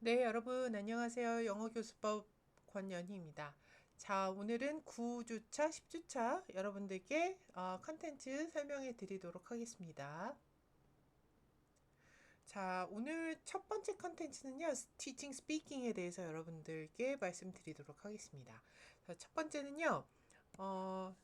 네, 여러분, 안녕하세요. 영어교수법 권연희입니다. 자, 오늘은 9주차, 10주차 여러분들께 컨텐츠 설명해 드리도록 하겠습니다. 자, 오늘 첫 번째 컨텐츠는요, 티칭 스피킹에 대해서 여러분들께 말씀드리도록 하겠습니다. 자, 첫 번째는요, 어,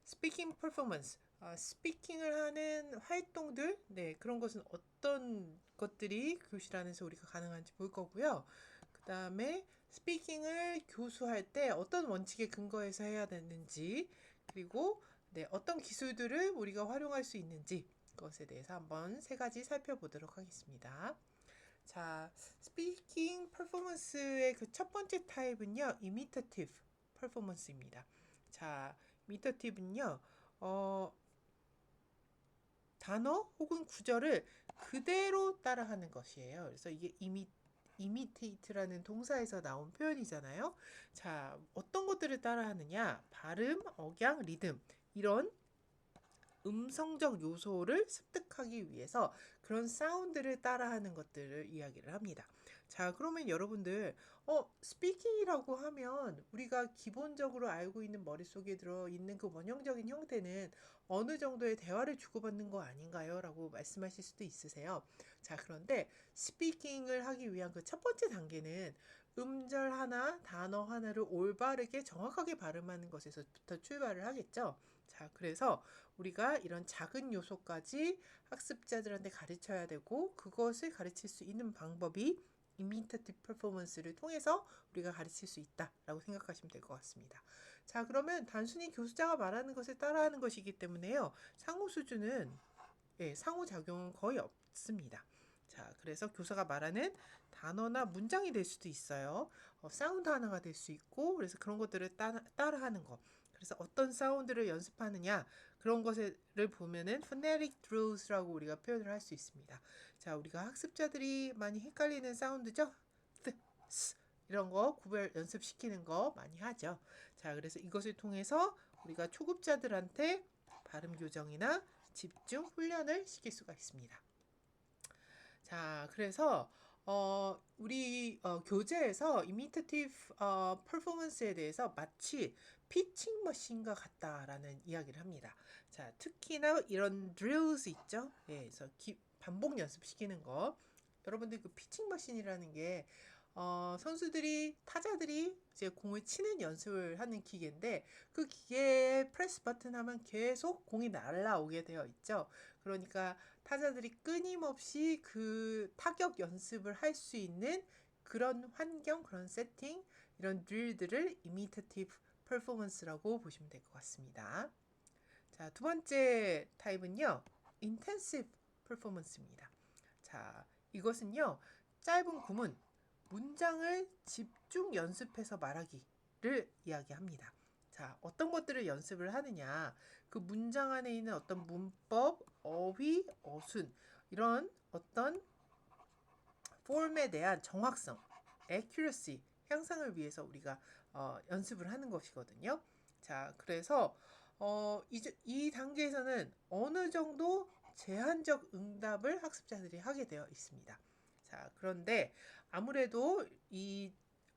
스피킹 퍼포먼스, 스피킹을 하는 활동들, 네, 그런 것은 어떤 것들이 교실 안에서 우리가 가능한지 볼 거고요. 그 다음에 스피킹을 교수할 때 어떤 원칙에 근거해서 해야 되는지, 그리고 네, 어떤 기술들을 우리가 활용할 수 있는지, 그것에 대해서 한번 세 가지 살펴보도록 하겠습니다. 자, 스피킹 퍼포먼스의 그 첫 번째 타입은요, imitative 퍼포먼스입니다. 자, imitative는요, 어, 단어 혹은 구절을 그대로 따라하는 것이에요. 그래서 이게 imitate라는 동사에서 나온 표현이잖아요. 자, 어떤 것들을 따라하느냐? 발음, 억양, 리듬. 이런 음성적 요소를 습득하기 위해서 그런 사운드를 따라하는 것들을 이야기를 합니다. 자, 그러면 여러분들, 스피킹이라고 하면 우리가 기본적으로 알고 있는 머릿속에 들어 있는 그 원형적인 형태는 어느 정도의 대화를 주고받는 거 아닌가요? 라고 말씀하실 수도 있으세요. 자, 그런데 스피킹을 하기 위한 그 첫 번째 단계는 음절 하나, 단어 하나를 올바르게 정확하게 발음하는 것에서부터 출발을 하겠죠. 자, 그래서 우리가 이런 작은 요소까지 학습자들한테 가르쳐야 되고 그것을 가르칠 수 있는 방법이 imitative performance를 통해서 우리가 가르칠 수 있다라고 생각하시면 될 것 같습니다. 자, 그러면 단순히 교수자가 말하는 것을 따라하는 것이기 때문에요. 상호 수준은 상호작용은 거의 없습니다. 자, 그래서 교사가 말하는 단어나 문장이 될 수도 있어요. 사운드 하나가 될 수 있고, 그래서 그런 것들을 따라하는 거. 그래서 어떤 사운드를 연습하느냐, 그런 것을 보면은 phonetic drills라고 우리가 표현을 할 수 있습니다. 자, 우리가 학습자들이 많이 헷갈리는 사운드죠? th, s, 이런 거 구별 연습시키는 거 많이 하죠. 자, 그래서 이것을 통해서 우리가 초급자들한테 발음 교정이나 집중 훈련을 시킬 수가 있습니다. 자, 그래서 우리 교재에서 imitative performance에 대해서 마치 피칭 머신과 같다라는 이야기를 합니다. 자, 특히나 이런 drills 있죠? 예, 그래서 반복 연습시키는 거. 여러분들 그 피칭 머신이라는 게 선수들이 타자들이 이제 공을 치는 연습을 하는 기계인데 그 기계에 프레스 버튼 하면 계속 공이 날아오게 되어 있죠. 그러니까 타자들이 끊임없이 그 타격 연습을 할 수 있는 그런 환경, 그런 세팅, 이런 드릴들을 imitative performance라고 보시면 될 것 같습니다. 자, 두 번째 타입은요, intensive performance입니다. 자, 이것은요, 짧은 구문, 문장을 집중 연습해서 말하기를 이야기합니다. 자, 어떤 것들을 연습을 하느냐. 그 문장 안에 있는 어떤 문법, 어휘, 어순, 이런 어떤 폼에 대한 정확성, accuracy, 향상을 위해서 우리가 연습을 하는 것이거든요. 자, 그래서 이 단계에서는 어느 정도 제한적 응답을 학습자들이 하게 되어 있습니다. 자, 그런데 아무래도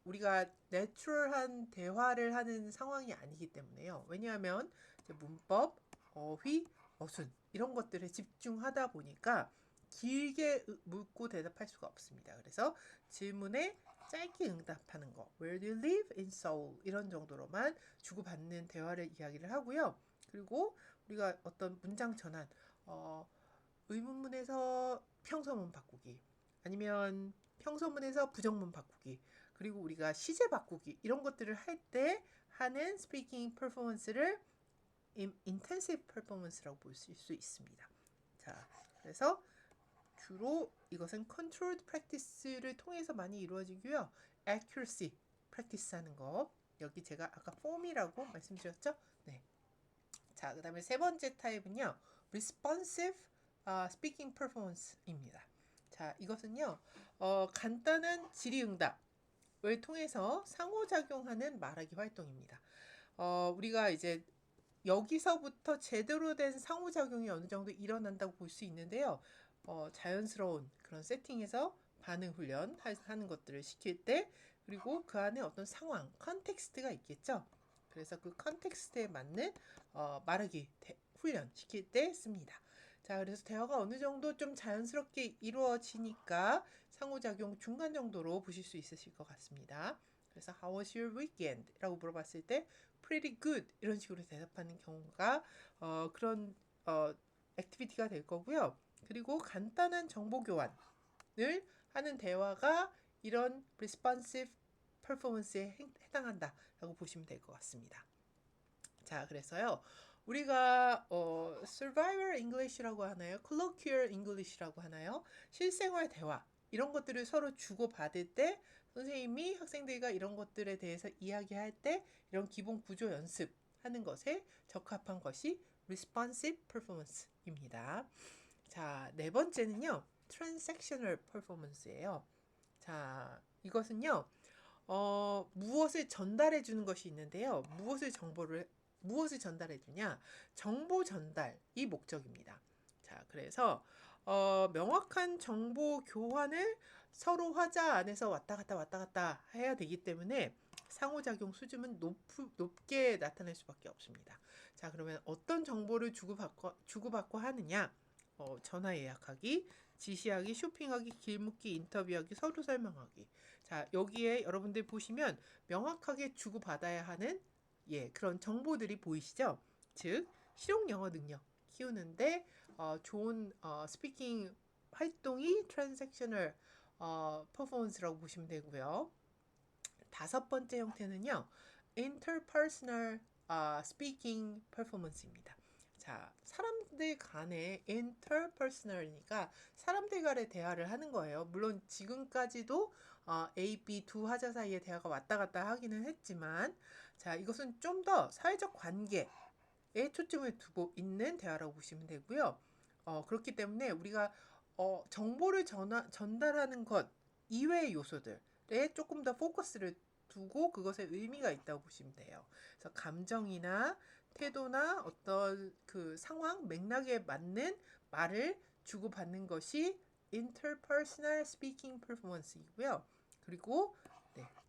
우리가 내추럴한 대화를 하는 상황이 아니기 때문에요. 왜냐하면 문법, 어휘, 어순 이런 것들에 집중하다 보니까 길게 묻고 대답할 수가 없습니다. 그래서 질문에 짧게 응답하는 거, Where do you live in Seoul? 이런 정도로만 주고받는 대화를 이야기를 하고요. 그리고 우리가 어떤 문장 전환, 의문문에서 평서문 바꾸기, 아니면 평서문에서 부정문 바꾸기, 그리고 우리가 시제 바꾸기 이런 것들을 할 때 하는 스피킹 퍼포먼스를 intensive performance라고 볼 수 있습니다. 자, 그래서 주로 이것은 controlled practice를 통해서 많이 이루어지고요. accuracy practice 하는 거. 여기 제가 아까 form이라고 말씀드렸죠? 네. 자, 그 다음에 세 번째 타입은요. responsive speaking performance입니다. 자, 이것은요. 간단한 질의응답을 통해서 상호작용하는 말하기 활동입니다. 우리가 이제 여기서부터 제대로 된 상호작용이 어느 정도 일어난다고 볼 수 있는데요. 자연스러운 그런 세팅에서 반응 훈련 하는 것들을 시킬 때, 그리고 그 안에 어떤 상황, 컨텍스트가 있겠죠. 그래서 그 컨텍스트에 맞는 말하기 훈련 시킬 때 씁니다. 자, 그래서 대화가 어느 정도 좀 자연스럽게 이루어지니까 상호작용 중간 정도로 보실 수 있으실 것 같습니다. 그래서 How was your weekend? 라고 물어봤을 때 Pretty good 이런 식으로 대답하는 경우가 그런 액티비티가 될 거고요. 그리고 간단한 정보 교환을 하는 대화가 이런 responsive performance에 해당한다라고 보시면 될 것 같습니다. 자, 그래서요. 우리가 survival English라고 하나요? colloquial English라고 하나요? 실생활 대화 이런 것들을 서로 주고받을 때 선생님이 학생들과 이런 것들에 대해서 이야기할 때 이런 기본 구조 연습하는 것에 적합한 것이 responsive performance입니다. 자, 네 번째는요. transactional performance예요. 자, 이것은요. 무엇을 전달해 주는 것이 있는데요. 무엇을 전달해 주냐? 정보 전달이 목적입니다. 자, 그래서 명확한 정보 교환을 서로 화자 안에서 왔다 갔다 해야 되기 때문에 상호작용 수준은 높게 나타날 수밖에 없습니다. 자, 그러면 어떤 정보를 주고받고 하느냐? 전화 예약하기, 지시하기, 쇼핑하기, 길 묻기, 인터뷰하기, 서로 설명하기. 자, 여기에 여러분들 보시면 명확하게 주고받아야 하는 그런 정보들이 보이시죠? 즉, 실용 영어 능력 키우는데 좋은 스피킹 활동이 트랜잭셔널 퍼포먼스라고 보시면 되고요. 다섯 번째 형태는요. interpersonal speaking performance입니다. 자, 사람들 간에 interpersonal이니까 사람들 간의 대화를 하는 거예요. 물론 지금까지도 A, B 두 화자 사이의 대화가 왔다 갔다 하기는 했지만 자, 이것은 좀 더 사회적 관계에 초점을 두고 있는 대화라고 보시면 되고요. 그렇기 때문에 우리가 정보를 전달하는 것 이외의 요소들에 조금 더 포커스를 두고 그것에 의미가 있다고 보시면 돼요. 그래서 감정이나 태도나 어떤 그 상황, 맥락에 맞는 말을 주고받는 것이 interpersonal speaking performance이고요. 그리고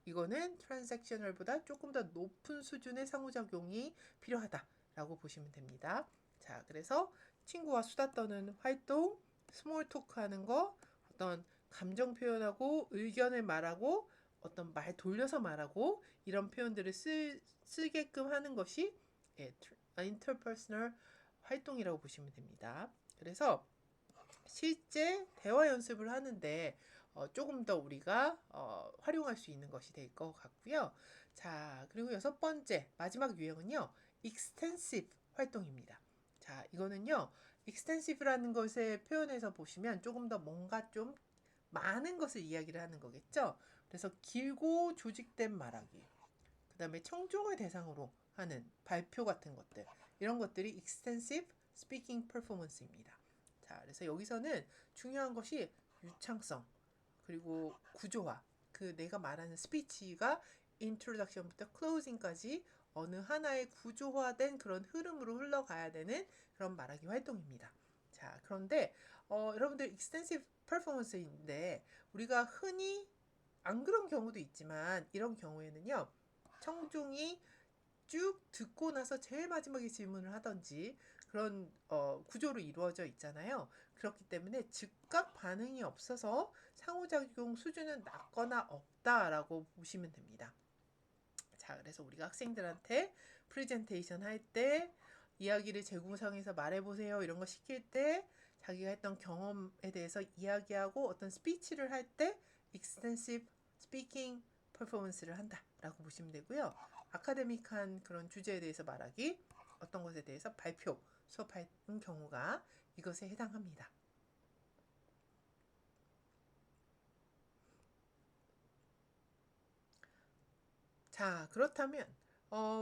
이거는 transactional보다 조금 더 높은 수준의 상호작용이 필요하다라고 보시면 됩니다. 자, 그래서 친구와 수다 떠는 활동, 스몰 토크 하는 거, 어떤 감정 표현하고 의견을 말하고 어떤 말 돌려서 말하고 이런 표현들을 쓰게끔 하는 것이 interpersonal 활동이라고 보시면 됩니다. 그래서 실제 대화 연습을 하는데 조금 더 우리가 활용할 수 있는 것이 될 것 같고요. 자, 그리고 여섯 번째 마지막 유형은요. extensive 활동입니다. 자, 이거는요. extensive라는 것의 표현에서 보시면 조금 더 뭔가 좀 많은 것을 이야기를 하는 거겠죠. 그래서 길고 조직된 말하기, 그 다음에 청중을 대상으로 하는 발표 같은 것들, 이런 것들이 extensive speaking performance입니다. 자, 그래서 여기서는 중요한 것이 유창성, 그리고 구조화, 그 내가 말하는 스피치가 introduction부터 closing까지 어느 하나의 구조화된 그런 흐름으로 흘러가야 되는 그런 말하기 활동입니다. 자, 그런데 여러분들 extensive performance인데 우리가 흔히 안 그런 경우도 있지만 이런 경우에는요. 청중이 쭉 듣고 나서 제일 마지막에 질문을 하던지 그런 구조로 이루어져 있잖아요. 그렇기 때문에 즉각 반응이 없어서 상호작용 수준은 낮거나 없다라고 보시면 됩니다. 자, 그래서 우리가 학생들한테 프레젠테이션 할 때 이야기를 재구성해서 말해보세요 이런 거 시킬 때 자기가 했던 경험에 대해서 이야기하고 어떤 스피치를 할 때 extensive speaking performance를 한다라고 보시면 되고요. 아카데믹한 그런 주제에 대해서 말하기, 어떤 것에 대해서 발표, 수업하는 경우가 이것에 해당합니다. 자, 그렇다면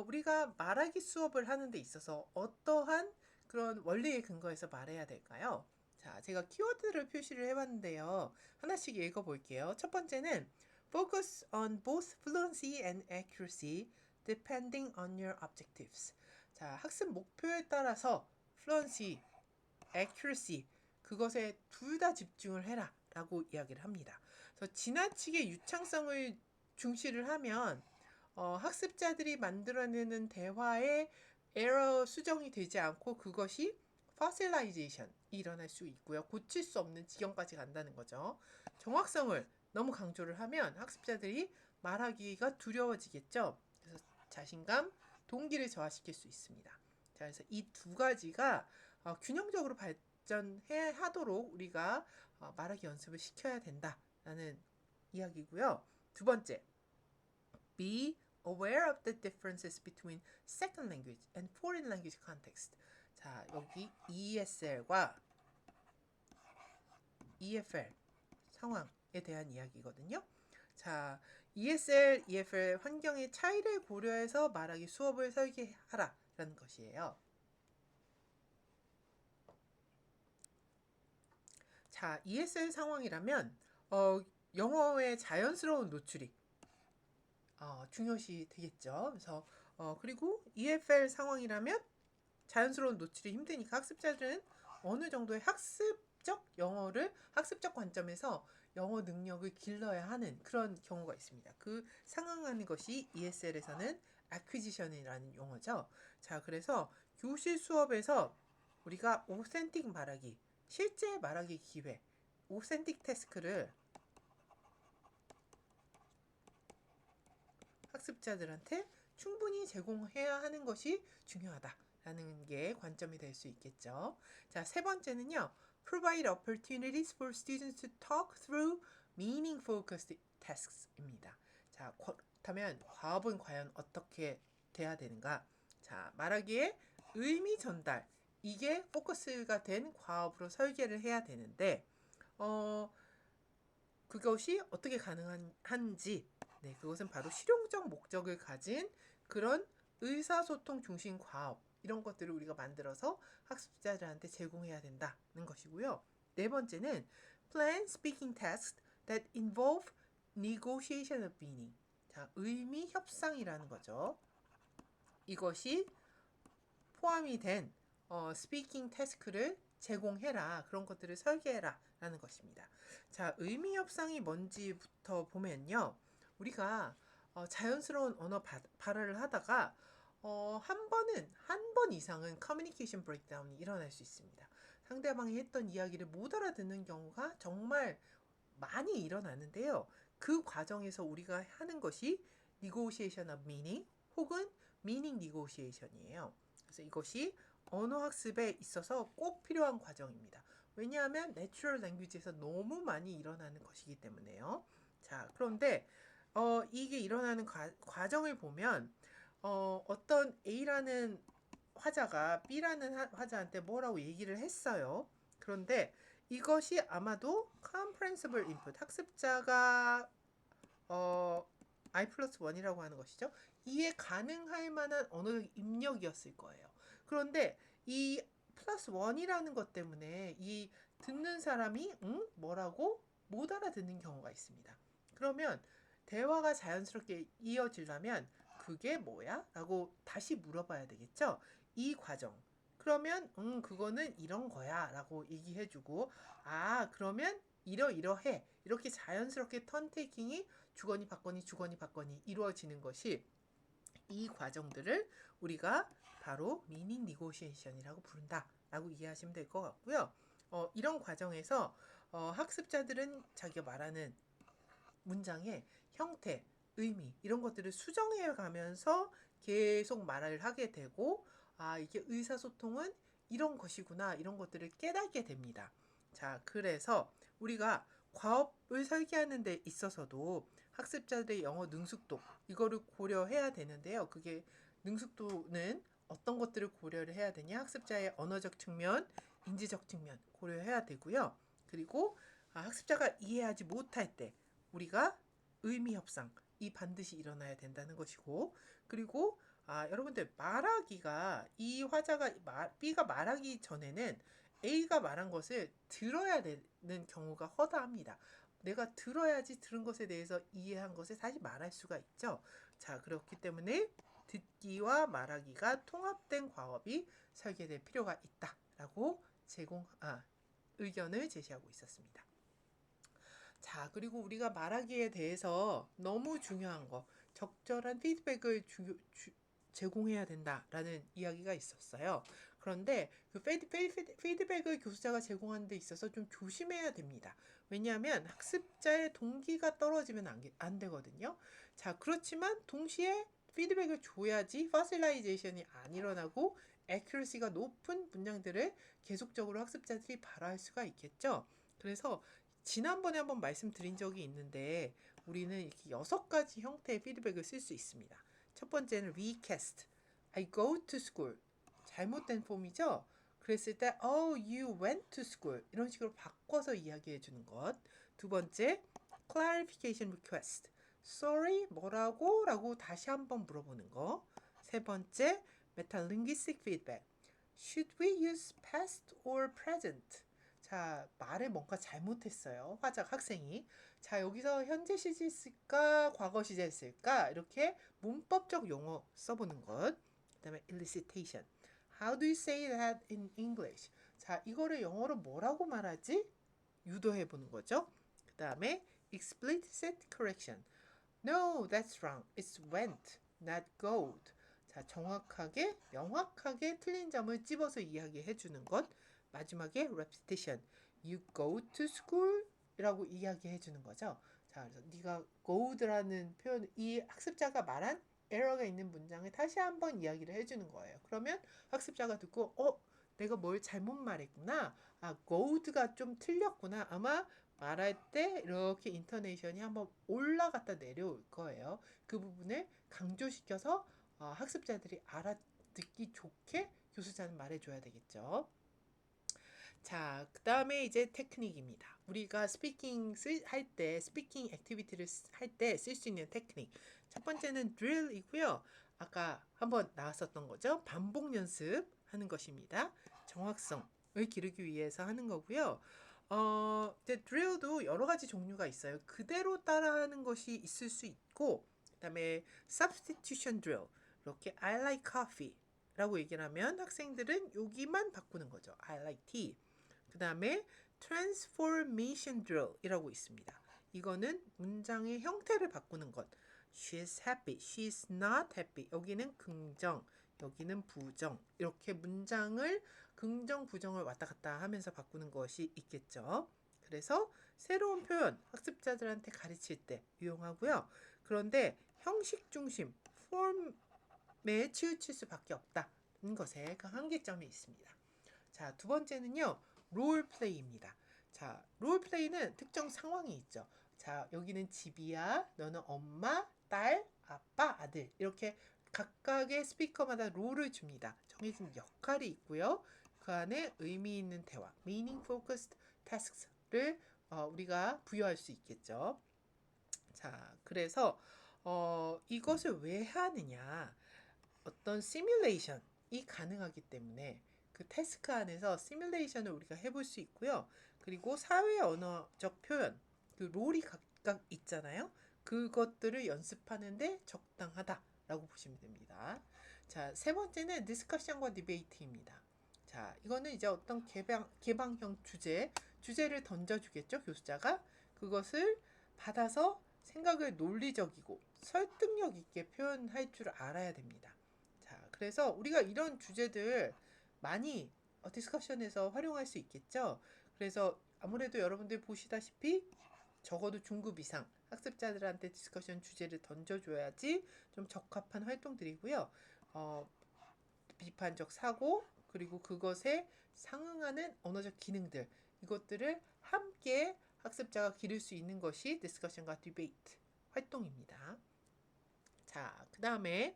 우리가 말하기 수업을 하는 데 있어서 어떠한 그런 원리에 근거해서 말해야 될까요? 자, 제가 키워드를 표시를 해봤는데요. 하나씩 읽어볼게요. 첫 번째는 Focus on both fluency and accuracy depending on your objectives. 자, 학습 목표에 따라서 fluency, accuracy 그것에 둘 다 집중을 해라 라고 이야기를 합니다. 그래서 지나치게 유창성을 중시를 하면 학습자들이 만들어내는 대화에 에러 수정이 되지 않고 그것이 퍼실라이제이션이 일어날 수 있고요. 고칠 수 없는 지경까지 간다는 거죠. 정확성을 너무 강조를 하면 학습자들이 말하기가 두려워지겠죠. 그래서 자신감, 동기를 저하시킬 수 있습니다. 자, 그래서 이 두 가지가 균형적으로 발전해 하도록 우리가 말하기 연습을 시켜야 된다라는 이야기고요. 두 번째, be aware of the differences between second language and foreign language context. 자, 여기 ESL과 EFL 상황에 대한 이야기거든요. 자, ESL, EFL 환경의 차이를 고려해서 말하기 수업을 설계하라라는 것이에요. 자, ESL 상황이라면 영어의 자연스러운 노출이 중요시 되겠죠. 그래서 그리고 EFL 상황이라면 자연스러운 노출이 힘드니까 학습자들은 어느 정도의 학습적 관점에서 영어 능력을 길러야 하는 그런 경우가 있습니다. 그 상응하는 것이 ESL에서는 acquisition이라는 용어죠. 자, 그래서 교실 수업에서 우리가 오센틱 말하기, 실제 말하기 기회, 오센틱 태스크를 학습자들한테 충분히 제공해야 하는 것이 중요하다라는 게 관점이 될 수 있겠죠. 자, 세 번째는요. Provide opportunities for students to talk through meaning-focused tasks입니다. 자, 그렇다면 과업은 과연 어떻게 돼야 되는가? 자, 말하기에 의미 전달, 이게 포커스가 된 과업으로 설계를 해야 되는데 그것이 어떻게 가능한지, 네, 그것은 바로 실용적 목적을 가진 그런 의사소통 중심 과업, 이런 것들을 우리가 만들어서 학습자들한테 제공해야 된다는 것이고요. 네 번째는 plan speaking tasks that involve negotiation of meaning. 자, 의미 협상이라는 거죠. 이것이 포함이 된 스피킹 태스크를 제공해라, 그런 것들을 설계해라 라는 것입니다. 자, 의미 협상이 뭔지부터 보면요, 우리가 자연스러운 언어 발화를 하다가 한 번 이상은 커뮤니케이션 브레이크다운이 일어날 수 있습니다. 상대방이 했던 이야기를 못 알아듣는 경우가 정말 많이 일어나는데요. 그 과정에서 우리가 하는 것이 negotiation of meaning 혹은 meaning negotiation이에요. 그래서 이것이 언어 학습에 있어서 꼭 필요한 과정입니다. 왜냐하면 내추럴 랭귀지에서 너무 많이 일어나는 것이기 때문에요. 자, 그런데 이게 일어나는 과정을 보면 어떤 A라는 화자가 B라는 화자한테 뭐라고 얘기를 했어요. 그런데 이것이 아마도 comprehensible input, 학습자가 I+1이라고 하는 것이죠. 이해 가능할 만한 언어적 입력이었을 거예요. 그런데 이 +1이라는 것 때문에 이 듣는 사람이 뭐라고 못 알아듣는 경우가 있습니다. 그러면 대화가 자연스럽게 이어지려면 그게 뭐야? 라고 다시 물어봐야 되겠죠? 이 과정. 그러면 그거는 이런 거야 라고 얘기해주고, 그러면 이러이러해, 이렇게 자연스럽게 턴테이킹이 주거니 받거니 이루어지는 것이, 이 과정들을 우리가 바로 미닝 니고시에이션이라고 부른다라고 이해하시면 될 것 같고요. 이런 과정에서 학습자들은 자기가 말하는 문장의 형태, 의미, 이런 것들을 수정해 가면서 계속 말을 하게 되고, 이게 의사소통은 이런 것이구나, 이런 것들을 깨닫게 됩니다. 자, 그래서 우리가 과업을 설계하는 데 있어서도 학습자들의 영어 능숙도, 이거를 고려해야 되는데요. 그게 능숙도는 어떤 것들을 고려를 해야 되냐? 학습자의 언어적 측면, 인지적 측면 고려해야 되고요. 그리고 학습자가 이해하지 못할 때 우리가 의미 협상이 반드시 일어나야 된다는 것이고, 그리고 여러분들 말하기가, 이 화자가 B가 말하기 전에는 A가 말한 것을 들어야 되는 경우가 허다합니다. 내가 들어야지 들은 것에 대해서 이해한 것을 다시 말할 수가 있죠. 자, 그렇기 때문에 듣기와 말하기가 통합된 과업이 설계될 필요가 있다라고 의견을 제시하고 있었습니다. 자, 자, 그리고 우리가 말하기에 대해서 너무 중요한 거, 적절한 피드백을 제공해야 된다라는 이야기가 있었어요. 그런데 그 피드백을 교수자가 제공하는 데 있어서 좀 조심해야 됩니다. 왜냐하면 학습자의 동기가 떨어지면 안 되거든요. 자, 그렇지만 동시에 피드백을 줘야지 퍼실라이제이션이 안 일어나고 애큐러시가 높은 문장들을 계속적으로 학습자들이 발화할 수가 있겠죠. 그래서 지난번에 한번 말씀드린 적이 있는데 우리는 이렇게 6가지 형태의 피드백을 쓸 수 있습니다. 첫 번째는 recast. I go to school. 잘못된 폼이죠? 그랬을 때 oh, you went to school. 이런 식으로 바꿔서 이야기해 주는 것. 두 번째, clarification request. sorry, 뭐라고? 라고 다시 한번 물어보는 거. 세 번째, metalinguistic feedback. Should we use past or present? 자, 말을 뭔가 잘못했어요. 학생이. 자, 여기서 현재 시제 쓸까? 과거 시제 쓸까? 이렇게 문법적 용어 써보는 것. 그 다음에 elicitation. How do you say that in English? 자, 이거를 영어로 뭐라고 말하지? 유도해보는 거죠. 그 다음에 explicit correction. No, that's wrong. It's went, not goed. 자, 정확하게, 명확하게 틀린 점을 찝어서 이야기해 주는 것. 마지막에 repetition. You go to school? 이라고 이야기해 주는 거죠. 자, 그래서 네가 goed라는 표현, 이 학습자가 말한 에러가 있는 문장을 다시 한번 이야기를 해주는 거예요. 그러면 학습자가 듣고, 내가 뭘 잘못 말했구나. 아, goed가 좀 틀렸구나. 아마 말할 때 이렇게 인터네이션이 한번 올라갔다 내려올 거예요. 그 부분을 강조시켜서 학습자들이 알아듣기 좋게 교수자는 말해줘야 되겠죠. 자, 그 다음에 이제 테크닉입니다. 우리가 스피킹 액티비티를 할 때 쓸 수 있는 테크닉. 첫 번째는 drill이고요. 아까 한번 나왔었던 거죠. 반복 연습하는 것입니다. 정확성을 기르기 위해서 하는 거고요. 이제 drill도 여러 가지 종류가 있어요. 그대로 따라하는 것이 있을 수 있고, 그 다음에 substitution drill. 이렇게 I like coffee 라고 얘기를 하면 학생들은 여기만 바꾸는 거죠. I like tea. 그 다음에 transformation drill 이라고 있습니다. 이거는 문장의 형태를 바꾸는 것. She's happy, she's not happy. 여기는 긍정, 여기는 부정. 이렇게 문장을 긍정, 부정을 왔다 갔다 하면서 바꾸는 것이 있겠죠. 그래서 새로운 표현 학습자들한테 가르칠 때 유용하고요. 그런데 형식 중심, 폼에 치우칠 수밖에 없다는 것에 그 한계점이 있습니다. 자, 두 번째는요. 롤플레이입니다. 자, 롤플레이는 특정 상황이 있죠. 자, 여기는 집이야. 너는 엄마, 딸, 아빠, 아들. 이렇게 각각의 스피커마다 롤을 줍니다. 정해진 역할이 있고요. 그 안에 의미 있는 대화, meaning focused tasks를 우리가 부여할 수 있겠죠. 자, 그래서 이것을 왜 하느냐? 어떤 시뮬레이션이 가능하기 때문에 그 태스크 안에서 시뮬레이션을 우리가 해볼 수 있고요. 그리고 사회 언어적 표현, 그 롤이 각각 있잖아요. 그것들을 연습하는데 적당하다라고 보시면 됩니다. 자, 세 번째는 디스커션과 디베이트입니다. 자, 이거는 이제 어떤 개방형 주제를 던져주겠죠, 교수자가. 그것을 받아서 생각을 논리적이고 설득력 있게 표현할 줄 알아야 됩니다. 자, 그래서 우리가 이런 주제들 많이 디스커션에서 활용할 수 있겠죠. 그래서 아무래도 여러분들 보시다시피 적어도 중급 이상 학습자들한테 디스커션 주제를 던져줘야지 좀 적합한 활동들이고요. 비판적 사고 그리고 그것에 상응하는 언어적 기능들 이것들을 함께 학습자가 기를 수 있는 것이 디스커션과 디베이트 활동입니다. 자, 그 다음에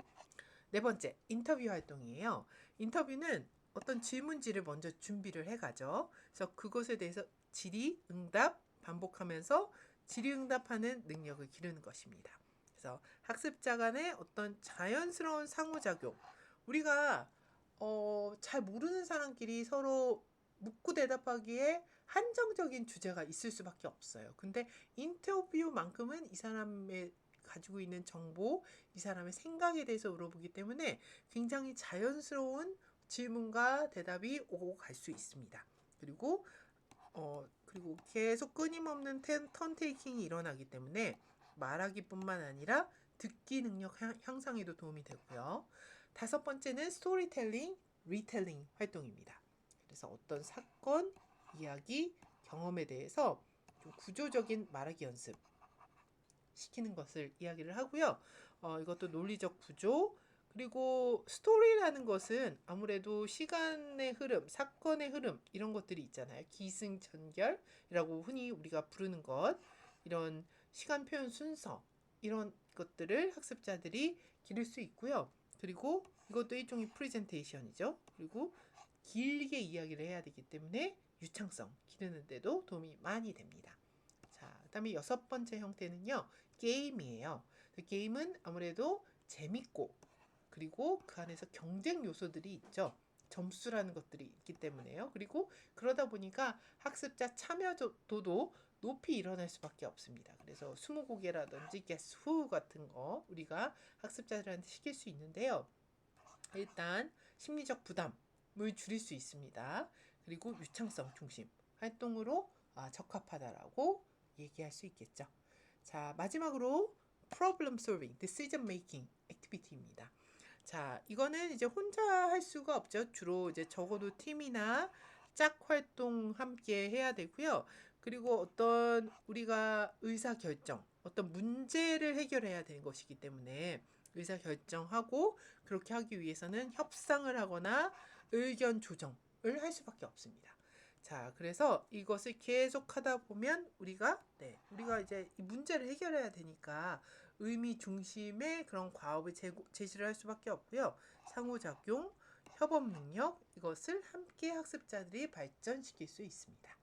네 번째 인터뷰 활동이에요. 인터뷰는 어떤 질문지를 먼저 준비를 해가죠. 그래서 그것에 대해서 질의응답 반복하면서 질의응답하는 능력을 기르는 것입니다. 그래서 학습자 간의 어떤 자연스러운 상호작용 우리가 잘 모르는 사람끼리 서로 묻고 대답하기에 한정적인 주제가 있을 수밖에 없어요. 근데 인터뷰만큼은 이 사람의 가지고 있는 정보, 이 사람의 생각에 대해서 물어보기 때문에 굉장히 자연스러운 질문과 대답이 오고 갈 수 있습니다. 그리고 그리고 계속 끊임없는 턴 테이킹이 일어나기 때문에 말하기뿐만 아니라 듣기 능력 향상에도 도움이 되고요. 다섯 번째는 스토리텔링, 리텔링 활동입니다. 그래서 어떤 사건, 이야기, 경험에 대해서 좀 구조적인 말하기 연습 시키는 것을 이야기를 하고요. 이것도 논리적 구조, 그리고 스토리라는 것은 아무래도 시간의 흐름, 사건의 흐름 이런 것들이 있잖아요. 기승전결이라고 흔히 우리가 부르는 것, 이런 시간 표현 순서 이런 것들을 학습자들이 기를 수 있고요. 그리고 이것도 일종의 프레젠테이션이죠. 그리고 길게 이야기를 해야 되기 때문에 유창성 기르는 데도 도움이 많이 됩니다. 자, 그다음에 여섯 번째 형태는요. 게임이에요. 게임은 아무래도 재밌고 그리고 그 안에서 경쟁 요소들이 있죠. 점수라는 것들이 있기 때문에요. 그리고 그러다 보니까 학습자 참여도도 높이 일어날 수밖에 없습니다. 그래서 스무고개라든지 Guess Who 같은 거 우리가 학습자들한테 시킬 수 있는데요. 일단 심리적 부담을 줄일 수 있습니다. 그리고 유창성 중심 활동으로 적합하다라고 얘기할 수 있겠죠. 자, 마지막으로 problem solving, decision making activity입니다. 자, 이거는 이제 혼자 할 수가 없죠. 주로 이제 적어도 팀이나 짝 활동 함께 해야 되고요. 그리고 어떤 우리가 의사 결정, 어떤 문제를 해결해야 되는 것이기 때문에 의사 결정하고 그렇게 하기 위해서는 협상을 하거나 의견 조정을 할 수밖에 없습니다. 자, 그래서 이것을 계속 하다 보면 우리가 이제 이 문제를 해결해야 되니까 의미 중심의 그런 과업을 제시를 할 수밖에 없고요. 상호작용, 협업 능력 이것을 함께 학습자들이 발전시킬 수 있습니다.